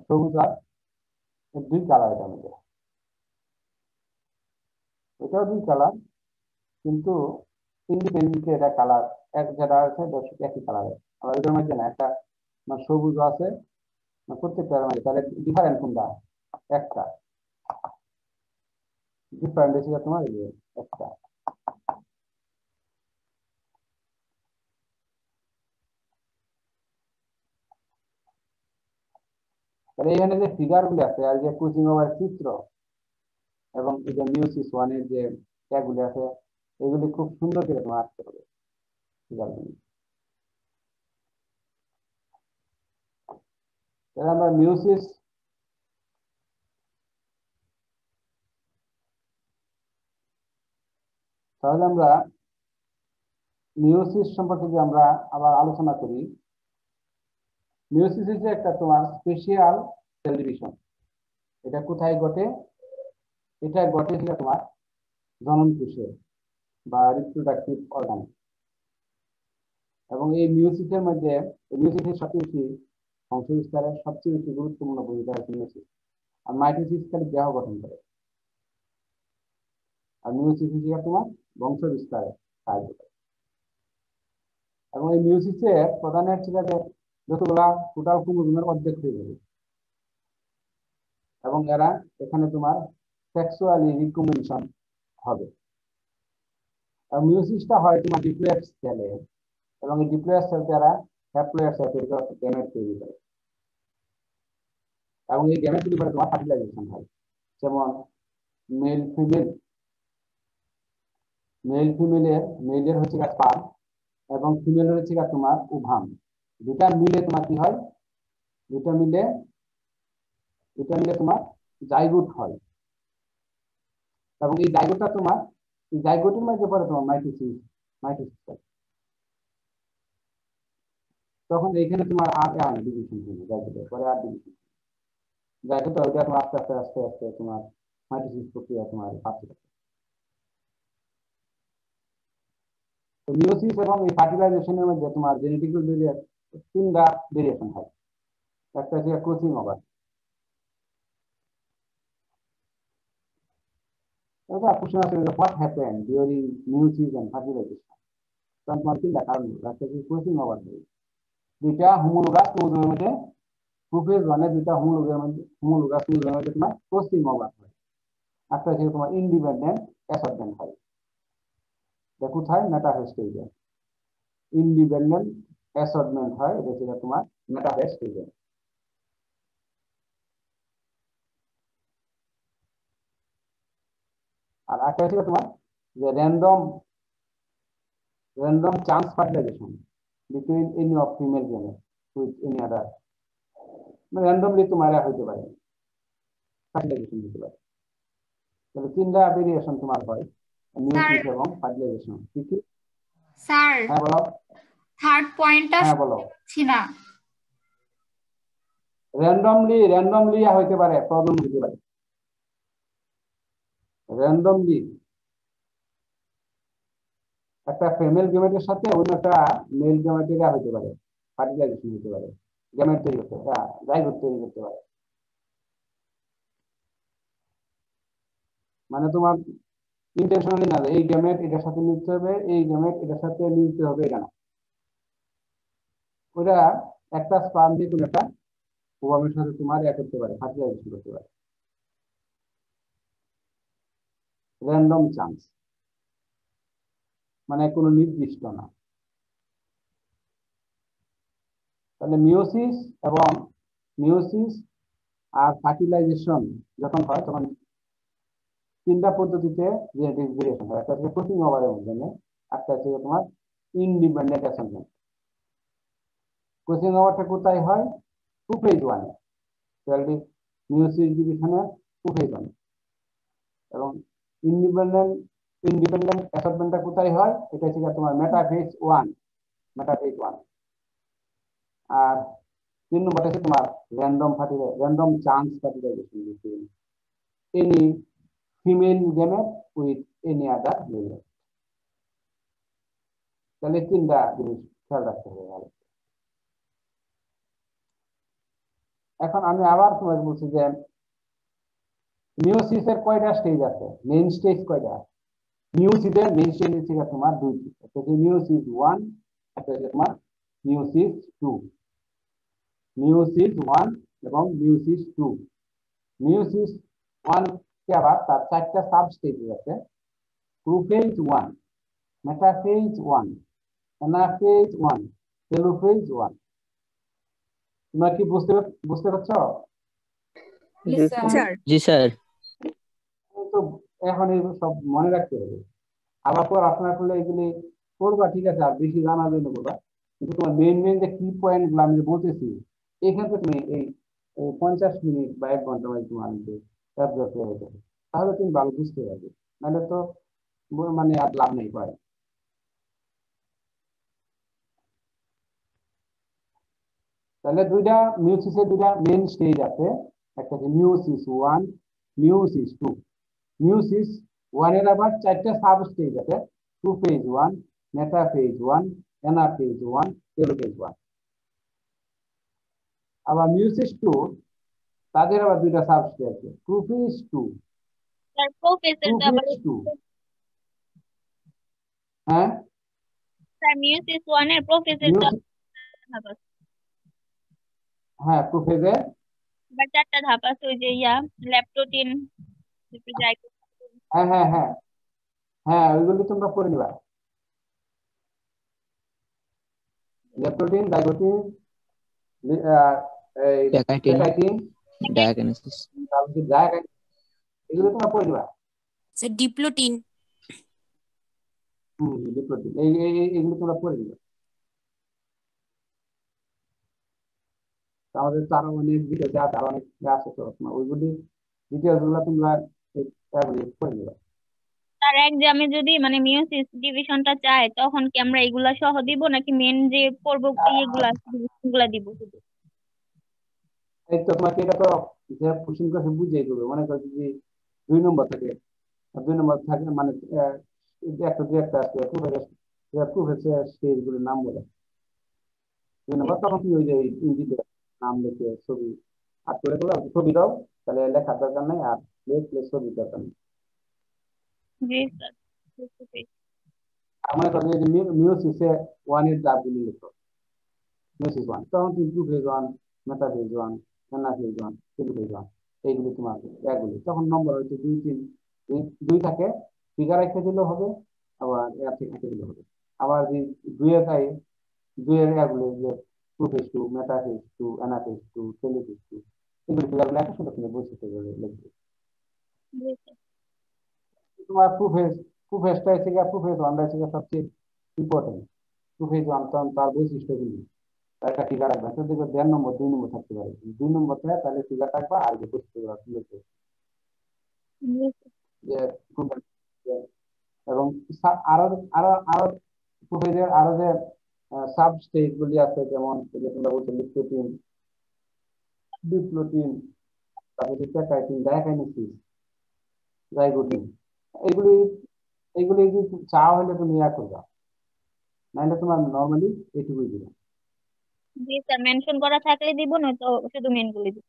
সবুজ আর দুই কালার। এটার মধ্যে এটাও দুই কালার, কিন্তু ইন্ডিপেন্ডেন্টলি এটা কালার এক যেটা আছে একই কালারের। আবার এটার মধ্যে না, একটা সবুজ আছে প্রত্যেকটার মধ্যে, তাহলে ডিফারেন্ট কোনটা? একটা ডিফারেন্ট বেশি তোমার এই যে একটা। তাহলে এখানে যে ফিগার গুলি আছে, আর যে কোচিং ওভার চিত্র, এবং এই যে মিউসিস ওয়ানের যে ট্যাগগুলি আছে, এগুলি খুব সুন্দর করে তোমার আঁকতে হবে ফিগারগুলি। তাহলে আমরা মিউসিস সম্পর্কে যদি আমরা আবার আলোচনা করি, মিউসিস হচ্ছে একটা তোমার স্পেশাল সেল ডিভিশন। এটা কোথায় ঘটে? এটা ঘটে তোমার জনন কোষে বা রিপ্রোডাক্টিভ অর্গানে। এবং এই মিউসিসের মধ্যে মিউসিসের সবচেয়ে বেশি বংশ বিস্তারের সবচেয়ে বেশি গুরুত্বপূর্ণ ভূমিকা আছে মিউসিস। আর মাইটোসিস খালি দেহ গঠন করে, আর মিউসিস হচ্ছে তোমার বংশ বিস্তারে সাহায্য করে। এবং এই মিউসিসের প্রধানের ছিল যে যতগুলা টোটাল ক্রোমোজোমের অর্ধেক হয়ে যাবে, এবং এরা এখানে তোমার সেক্সুয়ালি রিকম্বিনেশন হবে। আর মিউসিসটা হয় তোমার ডিপ্লয়েড সেলে, এবং এই ডিপ্লয়েড সেল দ্বারা হ্যাপ্লয়েড সেল গ্যামেট তৈরি করে, এবং এই গ্যামেট তৈরি করে তোমার ফার্টিলাইজেশন হয়। যেমন মেলের হচ্ছে স্পার্ম এবং ফিমেলের হচ্ছে তোমার ওভাম। দুটা মিলে তোমার কি হয়? দুটা মিলে তোমার জাইগোট হয়, এবং এই জাইগোটটা তোমার এই জাইগোটের মধ্যে পরে তোমার মাইটোসিস হয়। তখন এইখানে তোমার আর ডিভিশন হবে, জাইগোটের পরে আর ডিভিশন। জাইগোট ওইটা তোমার আস্তে আস্তে আস্তে আস্তে তোমার মাইটোসিস প্রক্রিয়া তোমার আসতে থাকে। তো মিওসিস এবং এই ফার্টিলাইজেশনের মধ্যে তোমার জেনেটিক্যাল তিনটা ভেরিয়েশন হয়। একটা হচ্ছে ক্রসিং ওভার। এটা প্রশ্ন আছে যে what happen during meiosis and fertilization. তখন তোমার তিনটা কারণ হলো, একটা হচ্ছে ক্রসিং ওভার, দুইটা হোমোলোগাস ক্রোমোজোমের মধ্যে প্রোফেজ ওয়ানে দুইটা হোমোলোগাস ক্রোমোজোমের মধ্যে তোমার ক্রসিং ওভার হয়। একটা হচ্ছে তোমার ইন্ডিপেন্ডেন্ট অ্যাসর্টমেন্ট হয়। এটা কোথায়? মেটাফেজ স্টেজে ইন্ডিপেন্ডেন্ট অ্যাসর্টমেন্ট হয়, এটা হচ্ছে তোমার মেটাফেজ স্টেজে। আর একটা হচ্ছে তোমার যে random chance fertilization between any of female gamete with any other, randomly তোমার হইতে পারে, ফার্টিলাইজেশন হতে পারে। তাহলে তিনটা ভেরিয়েশন তোমার হয়, মিওসিস এবং ফার্টিলাইজেশন। ঠিক কি স্যার? হ্যাঁ বলো। থার্ড পয়েন্টটা হ্যাঁ বলো। বুঝছি না। র্যান্ডমলি হইতে পারে, প্রবলেম হইতে পারে। র্যান্ডমলি একটা ফিমেল গ্যামেটের সাথে অন্য একটা মেল গ্যামেটের হইতে পারে, ফার্টিলাইজেশন হইতে পারে, গ্যামেট তৈরি করতে পারে, জাইগোট তৈরি করতে পারে। মানে তোমার ইন্টেনশনালি না, এই গ্যামেট এটার সাথে মিলতে হবে, এই গ্যামেট এটার সাথে মিলতে হবে, এটা না। ওটা একটা স্পার্ম দিয়ে কোনো একটা ওভামের সাথে তোমার করতে পারে, ফার্টিলাইজেশন করতে পারে। র্যান্ডম চান্স, মানে কোনো নির্দিষ্ট না। তাহলে মিওসিস আর ফার্টিলাইজেশন যখন হয় তখন তিনটা পদ্ধতিতে জেনেটিক ভেরিয়েশন হয়। একটা হচ্ছে ক্রসিং ওভারের মাধ্যমে, একটা হচ্ছে তোমার ইন্ডিপেন্ডেন্ট অ্যাসর্টমেন্ট। ক্রসিং ওভারটা কোথায় হয়? প্রোফেজ ওয়ানে, মিওসিস ডিভিশনের প্রোফেজ ওয়ানে। এবং ইন্ডিপেন্ডেন্ট অ্যাসর্টমেন্টটা কোথায় হয়? এটা হচ্ছে তোমার মেটাফেজ ওয়ান। আর 3 নম্বর হচ্ছে তোমার random chance fertilization between any female gamete with any other male. তাহলে তিনটা জিনিস খেয়াল রাখতে হবে। এখন আমি আবার তোমাকে বলছি যে মিওসিসের কয়টা স্টেজ আছে? মেইন স্টেজ কয়টা? মিওসিসের মেইন স্টেজ হচ্ছে তোমার দুইটি, একটা হচ্ছে মিওসিস 1, একটা হচ্ছে তোমার মিওসিস 2। মিওসিস 1 এবং মিওসিস 2। মিওসিস 1 কে আবার তার 4টা সাব স্টেজ আছে। Prophase 1, metaphase 1, anaphase 1, telophase 1। তোমরা কি বুঝতে পারছো? জি স্যার। তো এখন এই সব মনে রাখতে হবে। আবার পর আপনার করলে এগুলি করবা, ঠিক আছে, আর বেশি জানার জন্য করবা, কিন্তু তোমার মেইন যে কি পয়েন্ট গুলো আমি বলতেছি, এখান থেকে তুমি এই এই 50 মিনিট বা 1 ঘন্টা মধ্যে তোমার অ্যাবজর্ব হয়ে যাবে, তাহলে তুমি ভালো বুঝতে পারবে, নাহলে তো মানে আর লাভ নেই পারে। তাহলে মিউসিসের দুইটা মেন স্টেজ আছে, একটা হচ্ছে মিউসিস 1, মিউসিস 2। মিউসিস 1 এর আবার 4টা সাব স্টেজ আছে, প্রোফেজ 1, মেটাফেজ 1, অ্যানাফেজ 1, টেলোফেজ 1। আবার মিউসিস 2 তাদের আবার 2টা সাব স্টেজ আছে, প্রোফেজ 2, স্যার প্রোফেসরটা আবার প্রোফেজ 2। হ্যাঁ, স্যার মিউসিস 1 এর প্রোফেসরটা মিউসিস, হ্যাঁ প্রোফেজের, আবার 4টা ধাপ আছে, ওই যে ল্যাপটোটিন, হ্যাঁ হ্যাঁ হ্যাঁ হ্যাঁ ওইগুলি তোমরা পড়ে নিবা। ল্যাপটোটিন, জাইগোটিন, এই ডেকাইটিন, ডেকাইটিন, ডায়াগনোসিস। তারপরে জাইগাইটিন, এগুলো তোমরা পড়ে নিবা। Sir diplotene. ডিপ্লোটিন, এইগুলো তোমরা পড়ে নিবা। আমাদের তো আরো অনেক ডিটেলস আছে, আরো অনেক আছে, তো ওইগুলি ডিটেলস গুলো তোমরা পড়ে নিবা। তার এক্সামে যদি মানে মিউসিস ডিভিশনটা চায়, তখন কি আমরা এগুলা সহ দিব নাকি মেন যে পড়ব ইয়েগুলা ডিভিশনগুলা দিব শুধু? এই তো তোমাকে এটা তো যে কোশ্চেন করে বুঝিয়ে দেবে, মনে করো যদি 2 নম্বর থাকে, আর 2 নম্বর থাকে মানে একটা দুই একটা আছে প্রফেসর স্টেজ গুলোর নাম বলে 2 নম্বর, তখন তুমি ওই যে ইংরেজিতে নাম লিখে ছবি আর করে দিলে ছবি দাও, তাহলে লেখার দরকার নাই, আর লিখলে ছবি দরকার নেই। জি স্যার, বুঝতে পেরেছি। মনে করো যে মিউসিসে 1 এর দাবগুলি লিখো, মিউসিস 1, তখন তুমি প্রোফেজ 1, মেটাফেজ 1, অ্যানাফেজ 1, টেলোফেজ 1, এইগুলি তোমার এগুলি, তখন নম্বর হচ্ছে 2 3 2 থাকে, ফিগার রেখে দিলেও হবে, আবার এর থেকে রেখে দিলেও হবে। আবার যে 2 এর এগুলি যে প্রোফেজ 2, মেটাফেজ 2, অ্যানাফেজ 2, টেলোফেজ 2, এগুলি ফিগারগুলো একটা সুন্দর সুন্দর বৈশিষ্ট্য লিখবে। জি স্যার। তোমার প্রোফেজটা এসে গিয়ে প্রোফেজ 1 এসে গিয়ে সবচেয়ে ইম্পর্টেন্ট। প্রোফেজ 1 তার বৈশিষ্ট্যগুলি, তার একটা ফিগার রাখবে, তো দেখবে 1.5 নম্বর 2 নম্বর থাকতে পারে, 2 নম্বর থাকে তাহলে ফিগার রাখবা, আর যে বৈশিষ্ট্য লিখবে জি স্যার। যে এবং আরো আরো আরো প্রোফেজের আরো যে সাব স্টেজ গুলি আছে, যেমন তোমরা বলছো লিপ্টোটিন, ডিপ্লোটিন, তারপরে ডেকাইটিন, ডায়াকাইনেসিস, জাইগোটিন, এইগুলি এইগুলি যদি চাওয়া হলে তুমি ইয়া করবা, নাহলে তোমার নর্মালি এইটুকুই দিবে। জি স্যার, মেনশন করা থাকলে দিব, না তো শুধু মেনগুলি দিব।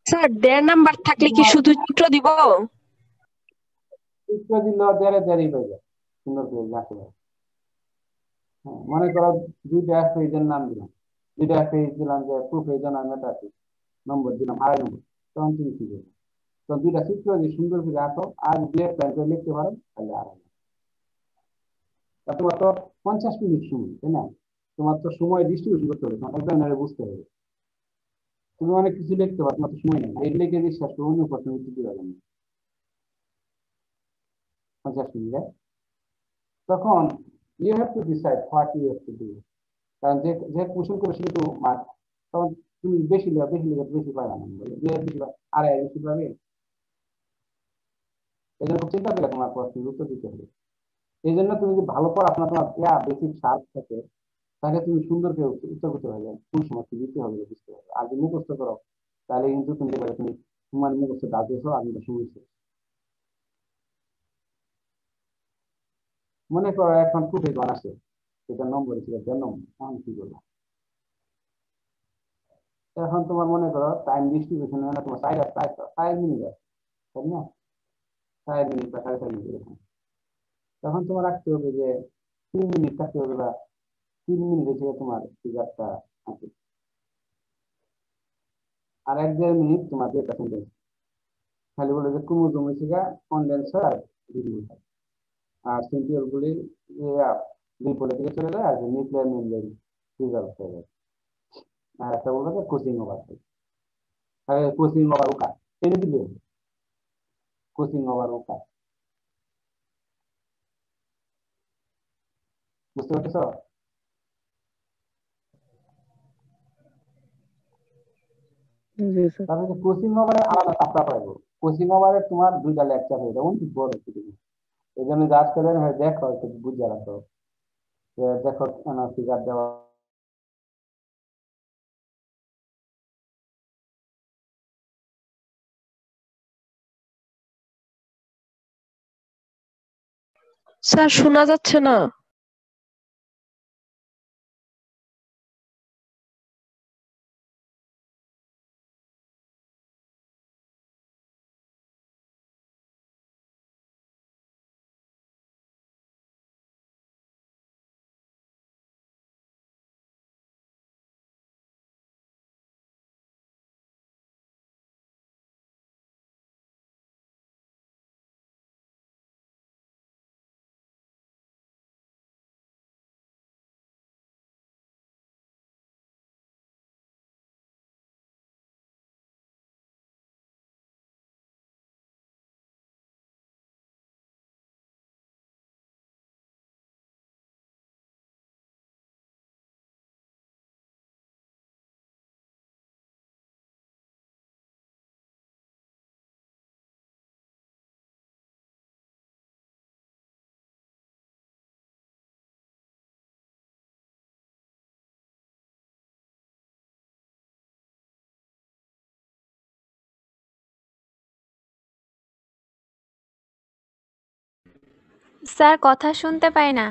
স্যার 1.5 নাম্বার থাকলে কি শুধু চিত্র দিব? চিত্র দিলে দেরি হয়ে যায়, সুন্দর করে রাখতে হবে। হ্যাঁ, মনে করো 2টা পেজের নাম দিলাম, 2টা পেজ দিলাম যে প্রোফেজ আর মেটাফেজ, নম্বর দিলাম 2.5 নম্বর, তখন তুমি কি করবে? তো 2টা চিত্র যে সুন্দর করে রাখো, আর দিয়ে প্ল্যান করে লিখতে পারো, তাহলে 2.5। তোমার তো 50 মিনিট সময়, তাই না? তোমার তো সময় ডিস্ট্রিবিউশন করতে হবে, তোমার একজনের বুঝতে হবে। তুমি অনেক কিছু লিখতে পারো, তোমার তো সময় নেই, এই লিখে দিয়ে শেষ করে অন্য প্রশ্ন উত্তর দিতে পারবে না 50 মিনিটে। তখন you have to decide what you have to do, কারণ যে যে কোশ্চেন করে সেটা তো মার্ক, তখন তুমি বেশি লিখে বেশি পাবে না, যে বেশি পাবে আর বেশি পাবে, এই জন্য খুব চিন্তা করে তোমার প্রশ্নের উত্তর দিতে হবে। এই জন্য তুমি যদি ভালো পড়াশোনা তোমার বেসিক শার্প থাকে, তাহলে তুমি সুন্দর করে উত্তর করতে পারবে, কোন সময় কি দিতে হবে বুঝতে পারবে। আর যদি মুখস্থ করো, তাহলে কিন্তু তুমি দেখবে তুমি তোমার মুখস্থ দাঁড়িয়েছো, আর সময় শেষ। মনে করো এখন প্রোফেজ 1 আসে, সেটা নম্বর ছিল 1.5 নম্বর, এখন কি করবো? এখন তোমার মনে করো টাইম ডিস্ট্রিবিউশন তোমার 4 মিনিট আছে, তাই না? 4 মিনিট বা 4.5 মিনিট এরকম, তখন তোমার রাখতে হবে যে 3 মিনিট থাকতে হবে, বা 3 মিনিট হিসেবে তোমার ফিগারটা আছে, আর 1.5 মিনিট তোমার ডেটা সেন্টেন্স, খালি বলে যে ক্রোমোজোম হিসেবে কন্ডেন্সার আর ভিডিও, আর সেন্ট্রিওল গুলি বিপরীত দিকে চলে যায়, আর নিউক্লিয়ার মেমব্রেন রিজলভ হয়ে যায়। আর একটা বলবো যে কোচিং ওভার, কোচিং ওভার ওকা টেনে দিলে, কোচিং ওভার ওকা, বুঝতে পারছো? জি স্যার। তারপরে কোচিং ওভারের আলাদা চাপটা পাইবো। কোচিং ওভারে তোমার দুইটা লেকচার হয়ে যাবে, অনেক বড় কিছু। এই জন্য যাচ করে দেখো, একটু বুঝে রাখো যে দেখো ফিগার দেওয়া। স্যার শোনা যাচ্ছে না। স্যার কথা শুনতে পাই না।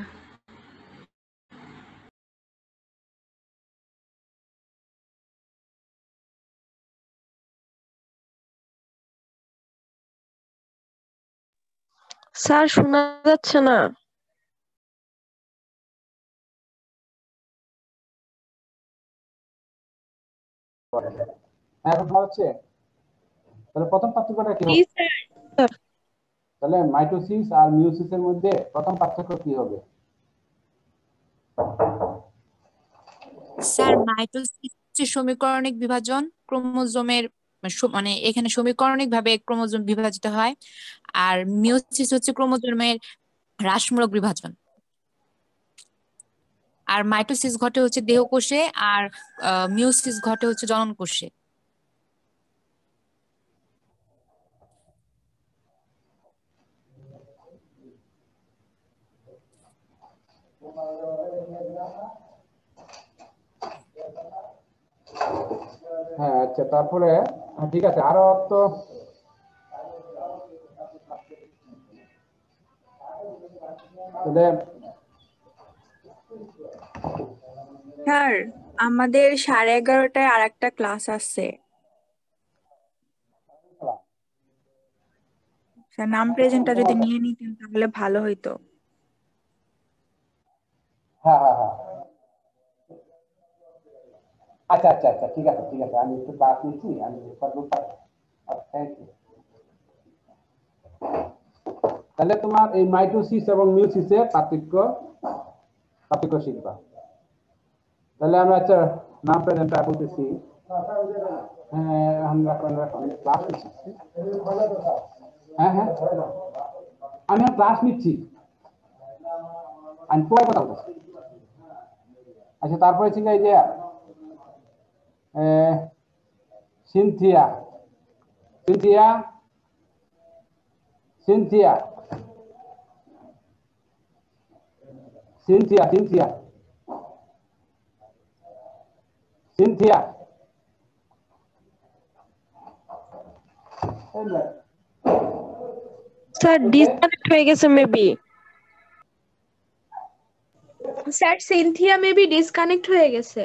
স্যার শোনা যাচ্ছে না। এখন ভালো হচ্ছে? তাহলে প্রথম পার্থক্যটা কি জি হবে? স্যার। তাহলে মাইটোসিস আর মিওসিসের মধ্যে প্রথম পার্থক্য কি হবে? স্যার মাইটোসিস হচ্ছে সমীকরণিক বিভাজন, ক্রোমোজোমের মানে এখানে সমীকরণিক ভাবে ক্রোমোজোম বিভাজিত হয়। আর মিওসিস হচ্ছে ক্রোমোজোমের হ্রাসমূলক বিভাজন। আর মাইটোসিস ঘটে হচ্ছে দেহকোষে, আর মিওসিস ঘটে হচ্ছে জনন কোষে। হ্যাঁ, আচ্ছা, তারপরে ঠিক আছে, আরো তো তাহলে স্যার আমাদের 11:30টায় আর একটা ক্লাস আছে। স্যার নাম প্রেজেন্টটা যদি নিয়ে নিতেন তাহলে ভালো হইতো। হ্যাঁ হ্যাঁ হ্যাঁ, আচ্ছা আচ্ছা আচ্ছা, ঠিক আছে ঠিক আছে, আমি একটু ক্লাস নিচ্ছি, আমি থ্যাংক ইউ। তাহলে তোমার এই মাইটোসিস এবং মিওসিসের পার্থক্য শিখবা। তাহলে আমরা আচ্ছা নাম প্রেজেন্টটা বলতেছি। হ্যাঁ, আমরা ক্লাস নিচ্ছি। হ্যাঁ হ্যাঁ, আমি ক্লাস নিচ্ছি, আমি পরে কথা বলছি। আচ্ছা, তারপরে ছিল এই যে Cynthia Cynthia Cynthia Cynthia Cynthia Cynthia sir disconnect হয়ে গেছে maybe. Sir Cynthia maybe disconnect হয়ে গেছে।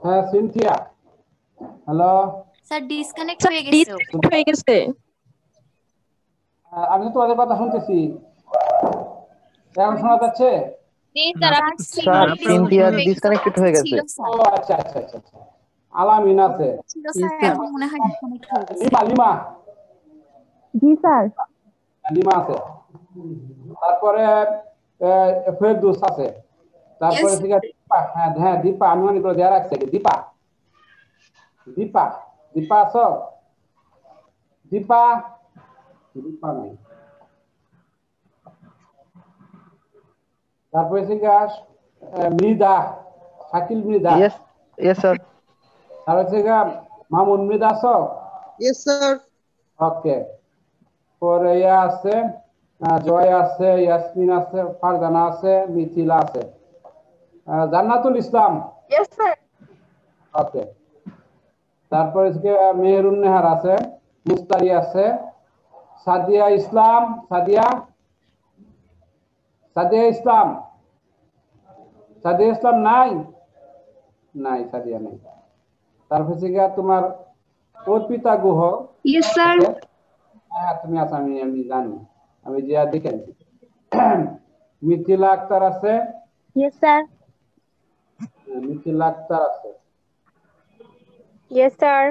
হ্যাঁ Cynthia, hello. Sir disconnect sir হয়ে গেছে। ডিসকানেক্ট হয়ে গেছে। আমি তো তোমাদের কথা শুনতেছি, এখন শোনা যাচ্ছে? স্যার সিনথিয়া ডিসকানেক্টেড হয়ে গেছে। ও আচ্ছা আচ্ছা আচ্ছা আচ্ছা, আলামিন আছে, ছিল স্যার, এখন মনে হয় ডিসকানেক্ট হয়ে গেছে। লিমা লিমা জি স্যার। লিমা আছে, তারপরে ফেরদৌস আছে, তারপরে Yes. দীপা। হ্যাঁ হ্যাঁ, দীপা, আমি মনে করে দেয়া রাখছি। দীপা দীপা দীপা আছো দীপা দীপা নাই তারপরে Mrida Shakil Mrida Yes, yes, sir. আর মামুন মৃদা আছো Yes, sir. ওকে পরে আছে জয় আছে ইয়াসমিন আছে ফারজানা আছে মিথিলা আছে জান্নাতুল ইসলাম Yes, sir. ওকে তারপরে মেহরুন নেহার আছে মুস্তারি আছে সাদিয়া ইসলাম সাদিয়া ইসলাম নাই নাই সাদিয়া নাই তারপরে তোমার অর্পিতা গুহ Yes, sir. হ্যাঁ তুমি আছো আমি জানি আমি যে দেখেন মিথিলা আক্তার আছে Yes, sir. মিথিলা আক্তার আছে Yes, sir.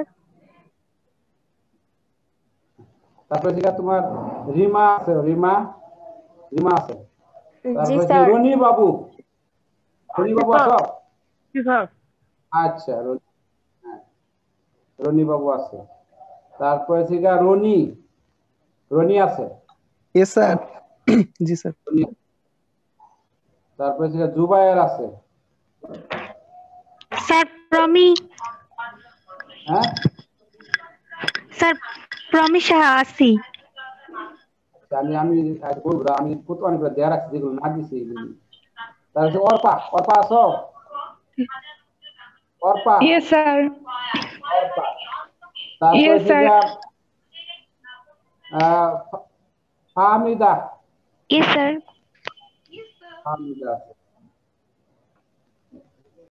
তারপরে তোমার রিমা আছে রিমা আছে জি তারপরে স্যার রনি বাবু আছো জি স্যার আচ্ছা রনি বাবু আছে তারপরে রনি আছে Yes, sir. जी sir. তারপরে জুবায়ের আছে Sir, Promi. হ্যাঁ Sir, Promi Shah Asi. আমি বলবো আমি কত অনেকগুলো দেয়া রাখছি যেগুলো না দিছি এগুলো তারপরে অর্পা আছো অর্পা Yes, sir. অর্পা তারপরে Yes, sir. Fahmida Yes, sir. Fahmida আছে